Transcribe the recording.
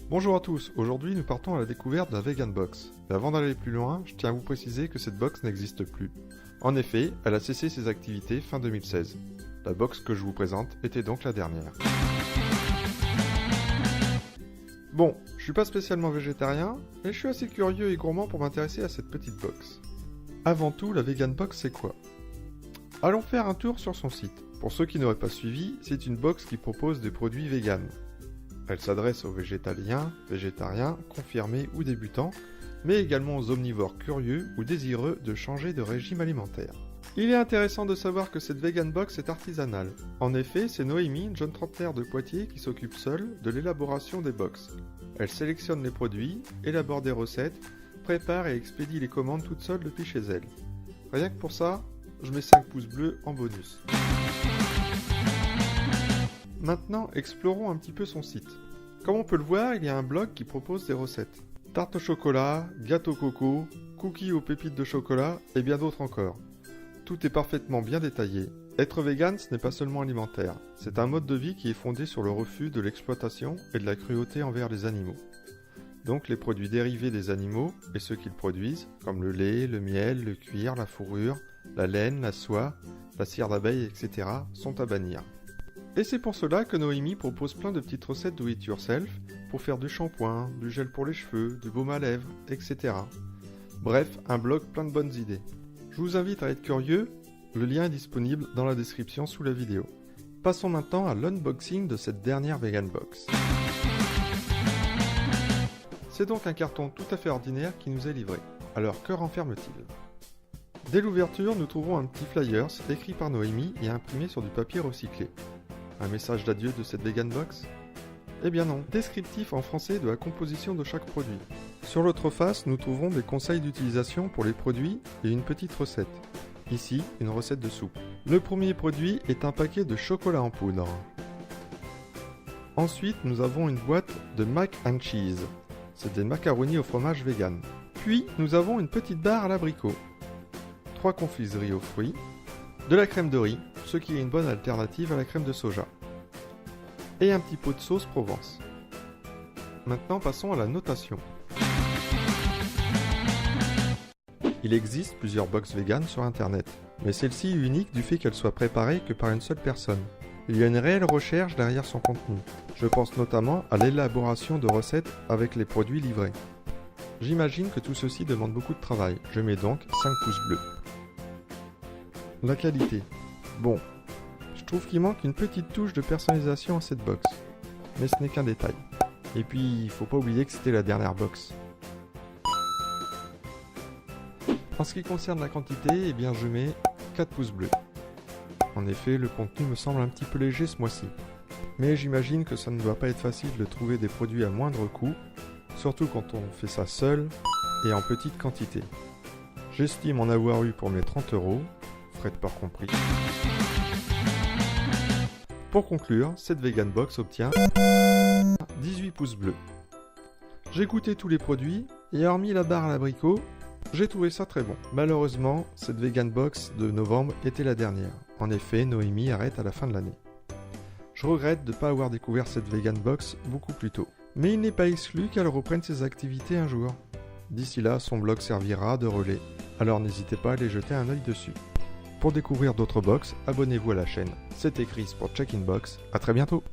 Bonjour à tous, aujourd'hui nous partons à la découverte de la Vegan Box. Mais avant d'aller plus loin, je tiens à vous préciser que cette box n'existe plus. En effet, elle a cessé ses activités fin 2016. La box que je vous présente était donc la dernière. Bon, je suis pas spécialement végétarien, mais je suis assez curieux et gourmand pour m'intéresser à cette petite box. Avant tout, la Vegan Box c'est quoi? Allons faire un tour sur son site. Pour ceux qui n'auraient pas suivi, c'est une box qui propose des produits véganes. Elle s'adresse aux végétaliens, végétariens, confirmés ou débutants, mais également aux omnivores curieux ou désireux de changer de régime alimentaire. Il est intéressant de savoir que cette Vegan Box est artisanale. En effet, c'est Noémie, une jeune trentenaire de Poitiers, qui s'occupe seule de l'élaboration des box. Elle sélectionne les produits, élabore des recettes, prépare et expédie les commandes toute seule depuis chez elle. Rien que pour ça, je mets 5 pouces bleus en bonus. Maintenant, explorons un petit peu son site. Comme on peut le voir, il y a un blog qui propose des recettes. Tarte au chocolat, gâteau coco, cookies aux pépites de chocolat et bien d'autres encore. Tout est parfaitement bien détaillé. Être vegan, ce n'est pas seulement alimentaire. C'est un mode de vie qui est fondé sur le refus de l'exploitation et de la cruauté envers les animaux. Donc les produits dérivés des animaux et ceux qu'ils produisent, comme le lait, le miel, le cuir, la fourrure, la laine, la soie, la cire d'abeille, etc. sont à bannir. Et c'est pour cela que Noémie propose plein de petites recettes do it yourself pour faire du shampoing, du gel pour les cheveux, du baume à lèvres, etc. Bref, un blog plein de bonnes idées. Je vous invite à être curieux, le lien est disponible dans la description sous la vidéo. Passons maintenant à l'unboxing de cette dernière Vegan Box. C'est donc un carton tout à fait ordinaire qui nous est livré. Alors que renferme-t-il ? Dès l'ouverture, nous trouvons un petit flyers écrit par Noémie et imprimé sur du papier recyclé. Un message d'adieu de cette Vegan Box? Eh bien non, descriptif en français de la composition de chaque produit. Sur l'autre face, nous trouvons des conseils d'utilisation pour les produits et une petite recette. Ici, une recette de soupe. Le premier produit est un paquet de chocolat en poudre. Ensuite, nous avons une boîte de mac and cheese. C'est des macaronis au fromage vegan. Puis, nous avons une petite barre à l'abricot. 3 confiseries aux fruits. De la crème de riz, ce qui est une bonne alternative à la crème de soja. Et un petit pot de sauce Provence. Maintenant passons à la notation. Il existe plusieurs box vegan sur internet, mais celle-ci est unique du fait qu'elle soit préparée que par une seule personne. Il y a une réelle recherche derrière son contenu. Je pense notamment à l'élaboration de recettes avec les produits livrés. J'imagine que tout ceci demande beaucoup de travail, je mets donc 5 pouces bleus. La qualité. Bon, je trouve qu'il manque une petite touche de personnalisation à cette box. Mais ce n'est qu'un détail. Et puis, il faut pas oublier que c'était la dernière box. En ce qui concerne la quantité, eh bien je mets 4 pouces bleus. En effet, le contenu me semble un petit peu léger ce mois-ci. Mais j'imagine que ça ne doit pas être facile de trouver des produits à moindre coût, surtout quand on fait ça seul et en petite quantité. J'estime en avoir eu pour mes 30 €. Frais de port compris. Pour conclure, cette Vegan Box obtient 18 pouces bleus. J'ai goûté tous les produits et hormis la barre à l'abricot, j'ai trouvé ça très bon. Malheureusement, cette Vegan Box de novembre était la dernière. En effet, Noémie arrête à la fin de l'année. Je regrette de ne pas avoir découvert cette Vegan Box beaucoup plus tôt. Mais il n'est pas exclu qu'elle reprenne ses activités un jour. D'ici là, son blog servira de relais. Alors n'hésitez pas à aller jeter un œil dessus. Pour découvrir d'autres box, abonnez-vous à la chaîne. C'était Chris pour Check-in Box. À très bientôt.